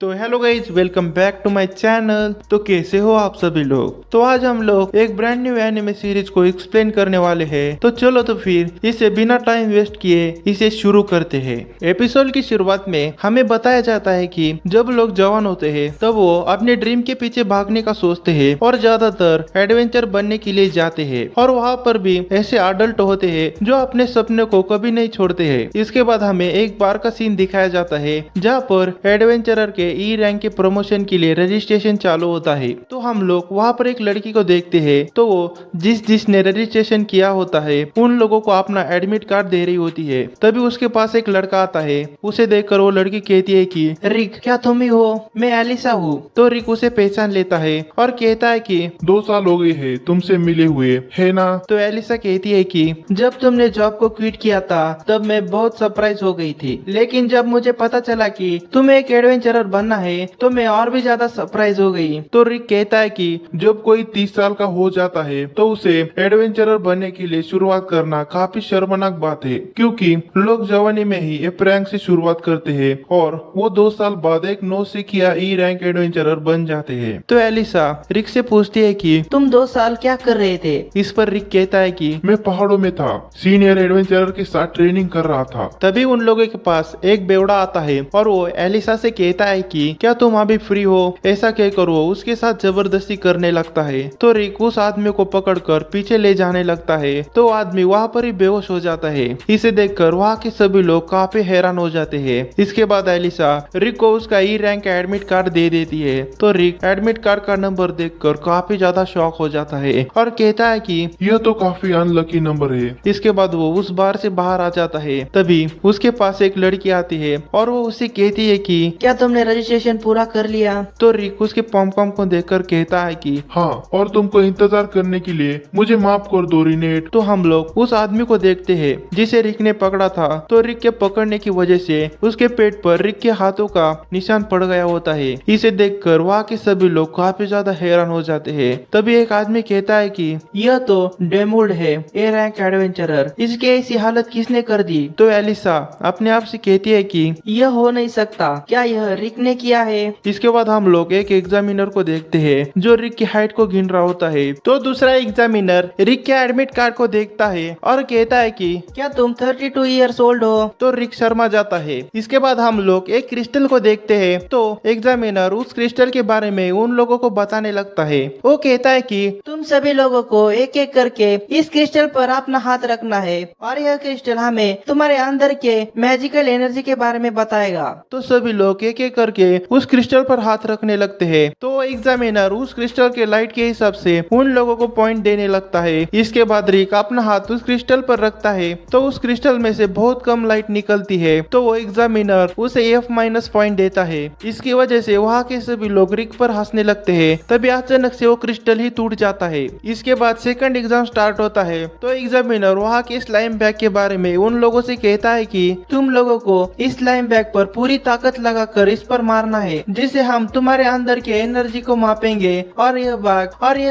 तो hello guys, welcome back to my channel. तो कैसे हो आप सभी लोग। तो आज हम लोग एक ब्रांड न्यू एनिमे सीरीज को एक्सप्लेन करने वाले हैं। तो चलो तो फिर इसे बिना टाइम वेस्ट किए इसे शुरू करते हैं। एपिसोड की शुरुआत में हमें बताया जाता है कि जब लोग जवान होते हैं तब वो अपने ड्रीम के पीछे भागने का सोचते हैं और ज्यादातर एडवेंचर बनने के लिए जाते हैं। और वहाँ पर भी ऐसे अडल्ट होते हैं जो अपने सपने को कभी नहीं छोड़ते हैं। इसके बाद हमें एक बार का सीन दिखाया जाता है जहाँ पर एडवेंचरर के ई रैंक के प्रमोशन के लिए रजिस्ट्रेशन चालू होता है। तो हम लोग वहाँ पर एक लड़की को देखते हैं। तो वो जिसने रजिस्ट्रेशन किया होता है उन लोगों को अपना एडमिट कार्ड दे रही होती है। तभी उसके पास एक लड़का आता है। उसे देखकर वो लड़की कहती है कि रिक, क्या तुम ही हो? मैं एलिसा हूँ। तो रिक उसे पहचान लेता है और कहता है कि 2 साल हो गए हैं तुमसे मिले हुए, है ना? तो एलिसा कहती है कि जब तुमने जॉब को क्विट किया था तब मैं बहुत सरप्राइज हो गई थी, लेकिन जब मुझे पता चला कि तुम्हें एक एडवेंचरर बनना है तो मैं और भी ज्यादा सरप्राइज हो गई। तो रिक कहता है कि जब कोई 30 साल का हो जाता है तो उसे एडवेंचरर बनने के लिए शुरुआत करना काफी शर्मनाक बात है, क्योंकि लोग जवानी में ही एक रैंक से शुरुआत करते हैं और वो 2 साल बाद एक 9 से किया ई रैंक एडवेंचरर बन जाते हैं। तो एलिसा रिक से पूछती है कि तुम 2 साल क्या कर रहे थे? इस पर रिक कहता है कि मैं पहाड़ों में था, सीनियर एडवेंचरर के साथ ट्रेनिंग कर रहा था। तभी उन लोगों के पास एक बेवड़ा आता है और वो एलिसा से कहता है कि क्या तुम अभी फ्री हो? ऐसा कहकर वो उसके साथ जबरदस्ती करने लगता है। तो रिक उस आदमी को पकड़कर पीछे ले जाने लगता है। तो आदमी वहाँ पर ही बेहोश हो जाता है। इसे देखकर वहाँ के सभी लोग काफी हैरान हो जाते हैं। इसके बाद एलिसा रिक को उसका ई रैंक एडमिट कार्ड दे देती है। तो रिक एडमिट कार्ड का नंबर देखकर काफी ज्यादा शॉक हो जाता है और कहता है कि यह तो काफी अनलकी नंबर है। इसके बाद वो उस बार से बाहर आ जाता है। तभी उसके पास एक लड़की आती है और वो उसे कहती है कि क्या तुमने रजिस्ट्रेशन पूरा कर लिया? तो रिक उसके पॉम को देखकर कहता है कि हाँ, और तुमको इंतजार करने के लिए मुझे माफ कर दो रिनेट। तो हम लोग उस आदमी को देखते हैं जिसे रिक ने पकड़ा था। तो रिक के पकड़ने की वजह से उसके पेट पर रिक के हाथों का निशान पड़ गया होता है। इसे देखकर वहाँ के सभी लोग काफी ज्यादा हैरान हो जाते हैं। तभी एक आदमी कहता है कि यह तो डेमोल्ड है, ए रैंक एडवेंचरर, इसके ऐसी हालत किसने कर दी? तो एलिसा अपने आप से कहती है कि यह हो नहीं सकता, क्या यह रिक ने किया है? इसके बाद हम लोग एक एग्जामिनर को देखते हैं जो रिक की हाइट को गिन रहा होता है। तो दूसरा एग्जामिनर रिक के एडमिट कार्ड को देखता है और कहता है कि क्या तुम 32 ईयर्स ओल्ड हो? तो रिक शर्मा जाता है। इसके बाद हम लोग एक क्रिस्टल को देखते हैं। तो एग्जामिनर उस क्रिस्टल के बारे में उन लोगों को बताने लगता है। वो कहता है कि तुम सभी लोगों को एक एक करके इस क्रिस्टल पर अपना हाथ रखना है और यह क्रिस्टल हमें तुम्हारे अंदर के मैजिकल एनर्जी के बारे में बताएगा। तो सभी लोग एक एक करके उस क्रिस्टल पर हाथ रखने लगते हैं। तो एग्जामिनर उस क्रिस्टल के लाइट के हिसाब से उन लोगों को पॉइंट देने लगता है। इसके बाद रिक अपना हाथ उस क्रिस्टल पर रखता है तो उस क्रिस्टल में से बहुत कम लाइट निकलती है। तो वो एग्जामिनर उसे F- पॉइंट देता है। इसकी वजह से वहाँ के सभी लोग रिक पर हंसने लगते हैं। तभी अचानक से वो क्रिस्टल ही टूट जाता है। इसके बाद सेकंड एग्जाम स्टार्ट होता है। तो एग्जामिनर वहाँ के स्लाइम बैग के बारे में उन लोगों से कहता है कि तुम लोगों को इस स्लाइम बैग पर पूरी ताकत लगाकर इस पर मारना है, जिससे हम तुम्हारे अंदर के एनर्जी को मापेंगे और यह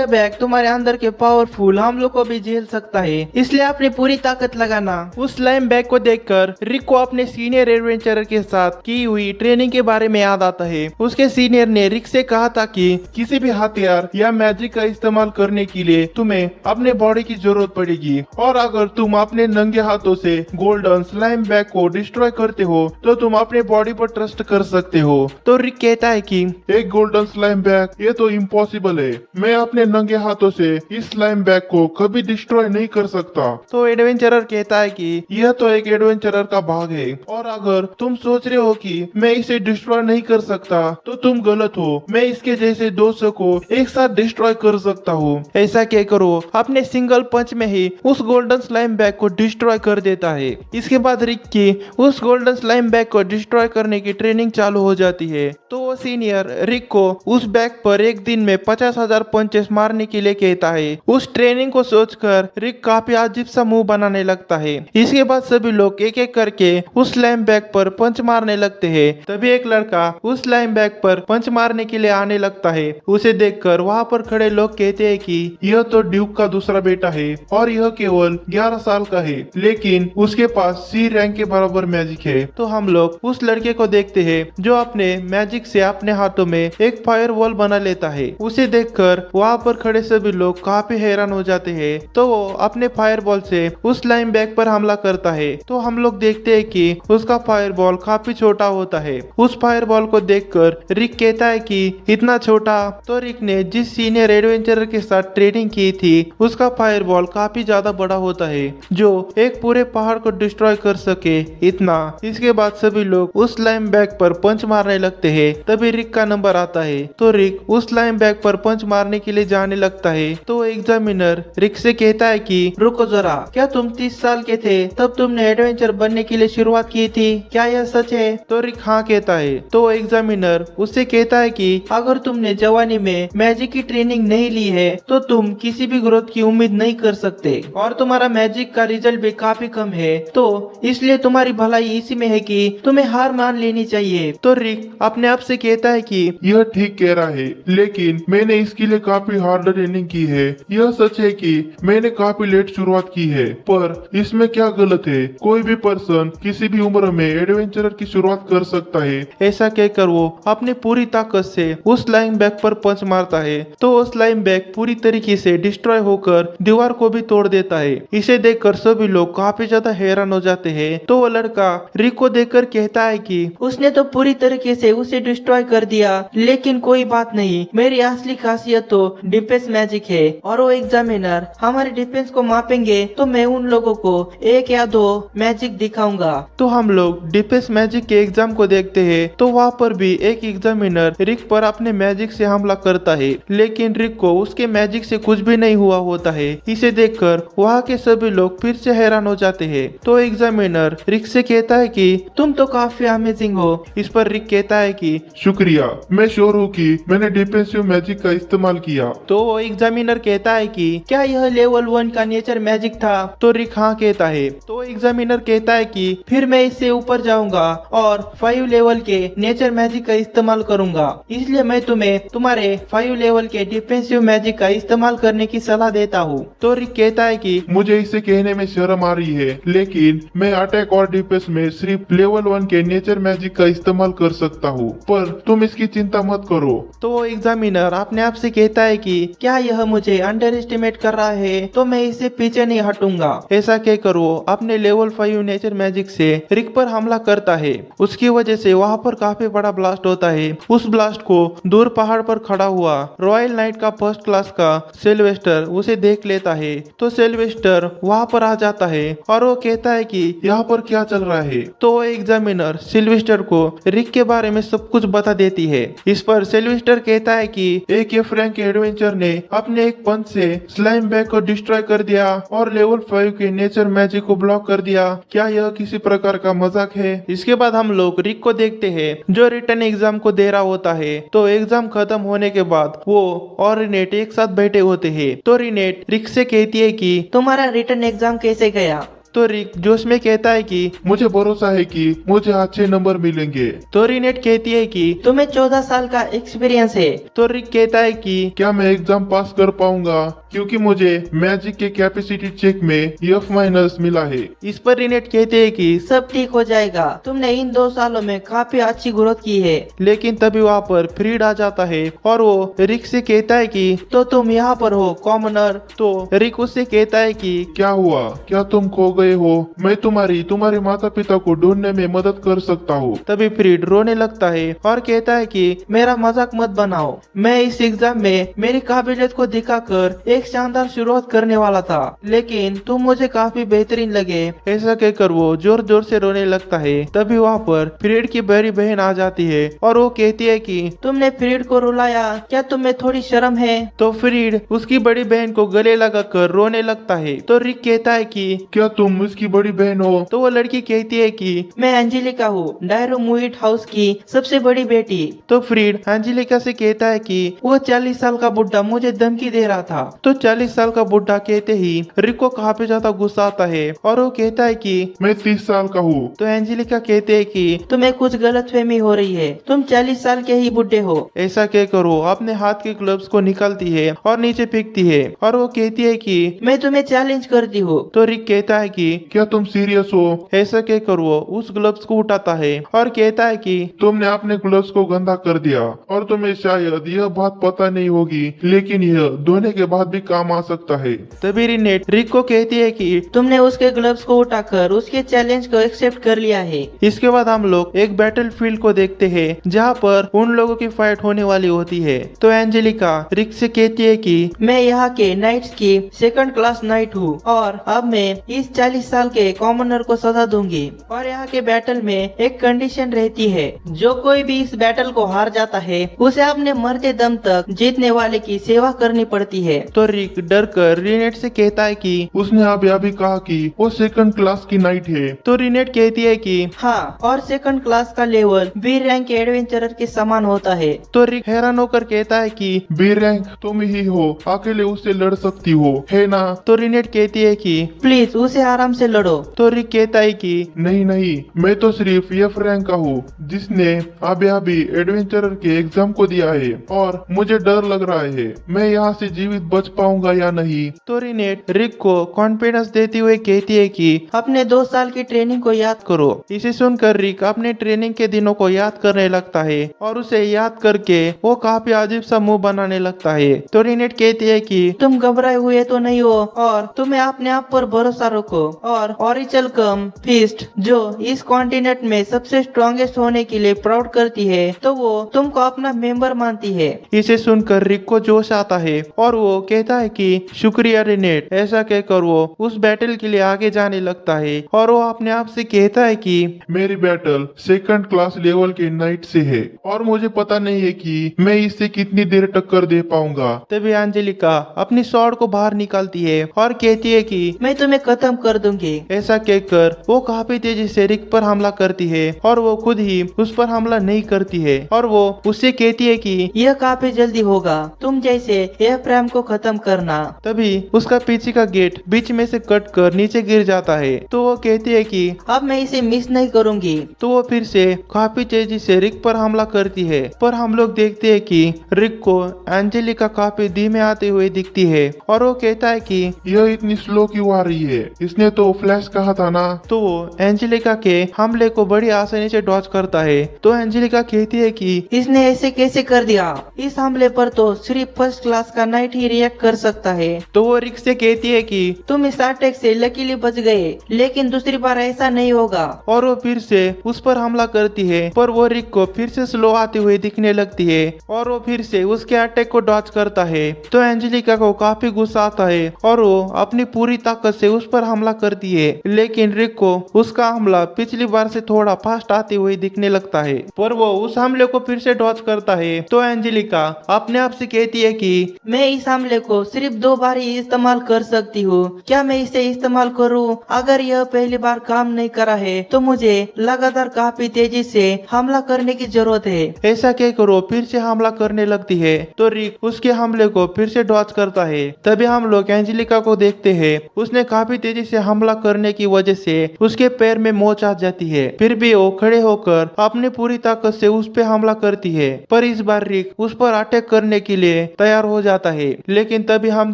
बैग तुम्हारे अंदर के पावरफुल हम लोग को भी झेल सकता है, इसलिए अपनी पूरी ताकत लगाना। उस स्लाइम बैग को देखकर रिक को अपने सीनियर एडवेंचरर के साथ की हुई ट्रेनिंग के बारे में याद आता है। उसके सीनियर ने रिक से कहा था कि किसी भी हथियार या मैजिक का इस्तेमाल करने के लिए तुम्हें अपने बॉडी की जरूरत पड़ेगी, और अगर तुम अपने नंगे हाथों से गोल्डन स्लाइम बैग को डिस्ट्रॉय करते हो तो तुम अपने बॉडी पर ट्रस्ट कर सकते हो। तो रिक कहता है कि एक गोल्डन स्लाइम बैग, ये तो इम्पॉसिबल है। मैं अपने नंगे हाथों से इस स्लाइम बैग को कभी डिस्ट्रॉय नहीं कर सकता। तो एडवेंचरर कहता है कि यह तो एक एडवेंचरर का भाग है, और अगर तुम सोच रहे हो कि मैं इसे डिस्ट्रॉय नहीं कर सकता तो तुम गलत हो। मैं इसके जैसे 200 को एक साथ डिस्ट्रॉय कर सकता हूँ। ऐसा कहकर वो अपने सिंगल पंच में ही उस गोल्डन स्लाइम बैग को डिस्ट्रॉय कर देता है। इसके बाद रिक की उस गोल्डन स्लाइम बैग को डिस्ट्रॉय करने की ट्रेनिंग चालू हो जाती है। तो वो सीनियर रिक को उस बैग पर एक दिन में 50,000 पंचेस मारने के लिए कहता है। उस ट्रेनिंग को सोचकर रिक काफी अजीब सा मुंह बनाने लगता है। इसके बाद सभी लोग एक एक करके उस स्लाइम बैग पर पंच मारने लगते हैं। तभी एक लड़का उस स्लाइम बैग पर पंच मारने के लिए आने लगता है। उसे देखकर वहाँ पर खड़े लोग कहते हैं कि यह तो ड्यूक का दूसरा बेटा है और यह केवल 11 साल का है, लेकिन उसके पास सी रैंक के बराबर मैजिक है। तो हम लोग उस लड़के को देखते हैं जो अपने अपने मैजिक से अपने हाथों में एक फायर वॉल बना लेता है। उसे देखकर वहाँ पर खड़े सभी लोग काफी हैरान हो जाते हैं। तो वो अपने फायर बॉल से उस स्लाइम बैग पर हमला करता है। तो हम लोग देखते हैं कि उसका फायर बॉल काफी छोटा होता है। उस फायर बॉल को देखकर रिक कहता है कि इतना छोटा। तो रिक ने जिस सीनियर एडवेंचरर के साथ ट्रेनिंग की थी उसका फायर बॉल काफी ज्यादा बड़ा होता है जो एक पूरे पहाड़ को डिस्ट्रॉय कर सके इतना। इसके बाद सभी लोग उस स्लाइम बैग पर पंच मारने लगते हैं। तभी रिक का नंबर आता है। तो रिक उस स्लाइम बैग पर पंच मारने के लिए जाने लगता है। तो एग्जामिनर रिक से कहता है कि रुको जरा, क्या तुम 30 साल के थे तब तुमने एडवेंचर बनने के लिए शुरुआत की थी, क्या यह सच है? तो रिक हाँ कहता है। तो एग्जामिनर उससे कहता है कि अगर तुमने जवानी में मैजिक की ट्रेनिंग नहीं ली है तो तुम किसी भी ग्रोथ की उम्मीद नहीं कर सकते और तुम्हारा मैजिक का रिजल्ट भी काफी कम है। तो इसलिए तुम्हारी भलाई इसी में है कि तुम्हें हार मान लेनी चाहिए। तो रिक अपने आप से कहता है कि यह ठीक कह रहा है, लेकिन मैंने इसके लिए काफी हार्ड ट्रेनिंग की है। यह सच है कि मैंने काफी लेट शुरुआत की है, पर इसमें क्या गलत है? कोई भी पर्सन किसी भी उम्र में एडवेंचरर की शुरुआत कर सकता है। ऐसा कहकर वो अपनी पूरी ताकत से उस स्लाइम बैग पर पंच मारता है। तो वो स्लाइम बैग पूरी तरीके से डिस्ट्रॉय होकर दीवार को भी तोड़ देता है। इसे देखकर सभी लोग काफी ज्यादा हैरान हो जाते हैं। तो वो लड़का रिक को देखकर कहता है कि उसने तो पूरी तरीके से उसे डिस्ट्रॉय कर दिया, लेकिन कोई बात नहीं, मेरी असली खासियत तो डिफेंस मैजिक है और वो एग्जामिनर हमारे डिफेंस को मापेंगे तो मैं उन लोगों को 1 या 2 मैजिक दिखाऊंगा। तो हम लोग डिफेंस मैजिक के एग्जाम को देखते हैं। तो वहाँ पर भी एक एग्जामिनर रिक पर अपने मैजिक से हमला करता है, लेकिन रिक को उसके मैजिक से कुछ भी नहीं हुआ होता है। इसे देखकर वहाँ के सभी लोग फिर से हैरान हो जाते हैं। तो एग्जामिनर रिक से कहता है कि तुम तो काफी अमेजिंग हो। इस पर रिक कहता है कि शुक्रिया, मैं श्योर हूँ कि मैंने डिफेंसिव मैजिक का इस्तेमाल किया। तो एग्जामिनर कहता है कि क्या यह लेवल 1 का नेचर मैजिक था? तो रिक हाँ कहता है। तो एग्जामिनर कहता है कि फिर मैं इससे ऊपर जाऊंगा और 5 लेवल के नेचर मैजिक का इस्तेमाल करूंगा, इसलिए मैं तुम्हें तुम्हारे 5 लेवल के डिफेंसिव मैजिक का इस्तेमाल करने की सलाह देता हूँ। तो रिक कहता है कि मुझे इसे कहने में शर्म आ रही है, लेकिन मैं अटैक और डिफेंस में सिर्फ लेवल 1 के नेचर मैजिक का इस्तेमाल कर सकता हूँ, पर तुम इसकी चिंता मत करो। तो एग्जामिनर अपने आप से कहता है कि क्या यह मुझे अंडर एस्टिमेट कर रहा है, तो मैं इससे पीछे नहीं हटूंगा। ऐसा कहकर वो अपने लेवल 5 नेचर मैजिक से रिक पर हमला करता है। उसकी वजह से वहाँ पर काफी बड़ा ब्लास्ट होता है। उस ब्लास्ट को दूर पहाड़ पर खड़ा हुआ रॉयल नाइट का फर्स्ट क्लास का सिल्वेस्टर उसे देख लेता है। तो सिल्वेस्टर वहाँ पर आ जाता है और वो कहता है कि यहाँ पर क्या चल रहा है? तो एग्जामिनर सिल्वेस्टर को रिक के बारे में सब कुछ बता देती है। इस पर सिल्वेस्टर कहता है कि एक ये फ्रैंक एडवेंचर ने अपने एक पंच से स्लाइम बैग को डिस्ट्रॉय कर दिया और लेवल 5 के नेचर मैजिक को ब्लॉक कर दिया। क्या यह किसी प्रकार का मजाक है? इसके बाद हम लोग रिक को देखते हैं जो रिटर्न एग्जाम को दे रहा होता है। तो एग्जाम खत्म होने के बाद वो और रिनेट एक साथ बैठे होते हैं। तो रिनेट रिक से कहती है कि तुम्हारा रिटर्न एग्जाम कैसे गया? तो रिक जोश में कहता है कि मुझे भरोसा है कि मुझे अच्छे नंबर मिलेंगे। तो रिनेट कहती है कि तुम्हें 14 साल का एक्सपीरियंस है। तो रिक कहता है कि क्या मैं एग्जाम पास कर पाऊंगा, क्योंकि मुझे मैजिक के कैपेसिटी चेक में F- मिला है। इस पर रिनेट कहते हैं कि सब ठीक हो जाएगा, तुमने इन 2 सालों में काफी अच्छी ग्रोथ की है। लेकिन तभी वहाँ पर फ्रीड आ जाता है और वो रिक से कहता है कि तो तुम यहाँ पर हो कॉमनर। तो रिक उससे कहता है कि क्या हुआ, क्या तुम खो गए हो? मैं तुम्हारे माता पिता को ढूंढने में मदद कर सकता हूँ। तभी फ्रीड रोने लगता है और कहता है कि मेरा मजाक मत बनाओ, मैं इस एग्जाम में मेरी काबिलियत को दिखाकर एक शानदार शुरुआत करने वाला था, लेकिन तुम मुझे काफी बेहतरीन लगे। ऐसा कहकर वो जोर जोर से रोने लगता है। तभी वहाँ पर फ्रीड की बड़ी बहन आ जाती है और वो कहती है कि तुमने फ्रीड को रुलाया, क्या तुम्हें थोड़ी शर्म है? तो फ्रीड उसकी बड़ी बहन को गले लगाकर रोने लगता है। तो रिक कहता है कि क्या तुम उसकी बड़ी बहन हो? तो वो लड़की कहती है कि मैं एंजेलिका हूँ, डायरो मूविट हाउस की सबसे बड़ी बेटी। तो फ्रीड एंजेलिका से कहता है कि वो 40 साल का बुढ़ा मुझे धमकी दे रहा था, तो तो 40 साल का बुढ़ा कहते ही रिक को काफी ज्यादा गुस्सा आता है और वो कहता है कि मैं 30 साल का हूँ। तो एंजेलिका कहते हैं कि तुम्हें कुछ गलतफहमी हो रही है, तुम 40 साल के ही बुढ़े हो। ऐसा कहकर वो अपने हाथ के ग्लव्स को निकालती है और नीचे फेंकती है और वो कहती है कि मैं तुम्हें चैलेंज करती हूँ। तो रिक कहता है कि क्या तुम सीरियस हो? ऐसा कहकर वो उस ग्लव्स को उठाता है और कहता है कि तुमने अपने ग्लव्स को गंदा कर दिया और तुम्हें शायद यह बात पता नहीं होगी, लेकिन यह धोने के बाद भी काम आ सकता है। तभी रिनेट रिक को कहती है कि तुमने उसके ग्लव्स को उठाकर उसके चैलेंज को एक्सेप्ट कर लिया है। इसके बाद हम लोग एक बैटल फील्ड को देखते हैं जहाँ पर उन लोगों की फाइट होने वाली होती है। तो एंजेलिका रिक से कहती है कि मैं यहाँ के नाइट्स की सेकंड क्लास नाइट हूँ और अब मैं इस 40 साल के कॉमनर को सजा दूंगी और यहाँ के बैटल में एक कंडीशन रहती है, जो कोई भी इस बैटल को हार जाता है उसे अपने मरते दम तक जीतने वाले की सेवा करनी पड़ती है। तो रिक डर कर रिनेट से कहता है कि उसने अभी कहा कि वो सेकंड क्लास की नाइट है। तो रिनेट कहती है कि हाँ, और सेकंड क्लास का लेवल बी रैंक के एडवेंचरर के समान होता है। तो रिक हैरान होकर कहता है कि बी रैंक तुम ही हो, अकेले उससे लड़ सकती हो, है ना? तो रिनेट कहती है कि प्लीज उसे आराम से लड़ो। तो रिक कहता है कि नहीं नहीं, मैं तो सिर्फ एफ रैंक का हूँ जिसने अभी एडवेंचरर के एग्जाम को दिया है और मुझे डर लग रहा है मैं यहाँ से जीवित बच पाऊंगा या नहीं। तो रिनेट रिक को कॉन्फिडेंस देते हुए कहती है कि अपने 2 साल की ट्रेनिंग को याद करो। इसे सुनकर रिक अपने ट्रेनिंग के दिनों को याद करने लगता है और उसे याद करके वो काफी अजीब सा मुंह बनाने लगता है। तो रिनेट कहती है कि तुम घबराए हुए तो नहीं हो और तुम्हें अपने आप पर भरोसा रखो और ऑरिचल कम फिस्ट जो इस कॉन्टिनेंट में सबसे स्ट्रॉन्गेस्ट होने के लिए प्राउड करती है, तो वो तुमको अपना मेंबर मानती है। इसे सुनकर रिक को जोश आता है और वो कहता है कि शुक्रिया रिनेट। ऐसा कहकर वो उस बैटल के लिए आगे जाने लगता है और वो अपने आप से कहता है कि मेरी बैटल सेकंड क्लास लेवल के नाइट से है और मुझे पता नहीं है कि मैं इससे कितनी देर टक्कर दे पाऊंगा। तभी एंजेलिका अपनी स्वॉर्ड को बाहर निकालती है और कहती है कि मैं तुम्हें खत्म कर दूंगी। ऐसा कहकर वो काफी तेजी से रिक पर हमला करती है और वो खुद ही उस पर हमला नहीं करती है और वो उससे कहती है कि यह काफी जल्दी होगा, तुम जैसे यह प्रेम को खत्म करना। तभी उसका पीछे का गेट बीच में से कट कर नीचे गिर जाता है। तो वो कहती है कि अब मैं इसे मिस नहीं करूंगी। तो वो फिर से काफी तेजी से रिक पर हमला करती है, पर हम लोग देखते हैं कि रिक को एंजेलिका काफी धीमे आते हुए दिखती है और वो कहता है कि यह इतनी स्लो क्यों आ रही है? इसने तो फ्लैश कहा था ना। तो वो एंजेलिका के हमले को बड़ी आसानी से डॉज करता है। तो एंजेलिका कहती है कि इसने ऐसे कैसे कर दिया? इस हमले पर तो सिर्फ फर्स्ट क्लास का नाइट ही रिएक्ट कर सकता है। तो वो रिक से कहती है कि तुम इस अटैक से लकीली बच गए, लेकिन दूसरी बार ऐसा नहीं होगा। और वो फिर से उस पर हमला करती है, पर वो रिक को फिर से स्लो आते हुए दिखने लगती है और वो फिर से उसके अटैक को डॉज करता है। तो एंजेलिका को काफी गुस्सा आता है और वो अपनी पूरी ताकत से उस पर हमला करती है, लेकिन रिक को उसका हमला पिछली बार से थोड़ा फास्ट आते हुए दिखने लगता है, पर वो उस हमले को फिर से डॉज करता है। तो एंजेलिका अपने आप से कहती है कि मैं इस हमले को सिर्फ 2 बार ही इस्तेमाल कर सकती हूँ। क्या मैं इसे इस्तेमाल करूँ? अगर यह पहली बार काम नहीं करा है तो मुझे लगातार काफी तेजी से हमला करने की जरूरत है। ऐसा कहकर वो फिर से हमला करने लगती है। तो रिक उसके हमले को फिर से डॉज करता है। तभी हम लोग एंजेलिका को देखते हैं। उसने काफी तेजी से हमला करने की वजह से उसके पैर में मोच आ जाती है, फिर भी वो खड़े होकर अपनी पूरी ताकत से उस पे हमला करती है। पर इस बार रिक उस पर अटैक करने के लिए तैयार हो जाता है, लेकिन तभी हम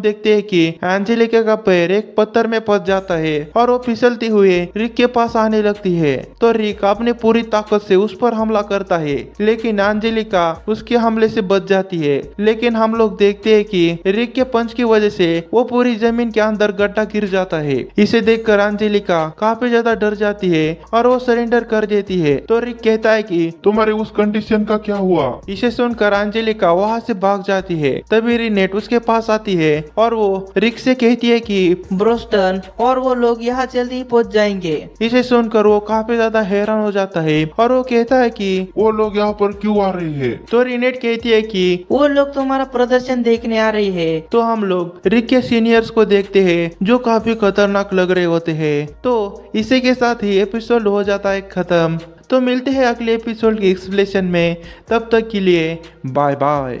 देखते हैं कि एंजेलिका का पैर एक पत्थर में फंस जाता है और वो फिसलती हुई रिक के पास आने लगती है। तो रिक अपनी पूरी ताकत से उस पर हमला करता है, लेकिन एंजेलिका उसके हमले से बच जाती है। लेकिन हम लोग देखते हैं कि रिक के पंच की वजह से वो पूरी जमीन के अंदर गड्ढा गिर जाता है। इसे देखकर एंजेलिका काफी ज्यादा डर जाती है और वो सरेंडर कर देती है। तो रिक कहता है कि तुम्हारे उस कंडीशन का क्या हुआ? इसे सुनकर एंजेलिका वहाँ से भाग जाती है। तभी रिनेट उसके पास आती है और वो रिक से कहती है कि ब्रोस्टन और वो लोग यहाँ जल्दी ही पहुँच जाएंगे। इसे सुनकर वो काफी ज्यादा हैरान हो जाता है और वो कहता है कि वो लोग यहाँ पर क्यों आ रहे हैं? तो रिनेट कहती है कि वो लोग तुम्हारा प्रदर्शन देखने आ रही है। तो हम लोग रिक के सीनियर्स को देखते हैं जो काफी खतरनाक लग रहे होते हैं। तो इसी के साथ ही एपिसोड हो जाता है खत्म। तो मिलते हैं अगले एपिसोड के एक्सप्लेनेशन में, तब तक के लिए बाय बाय।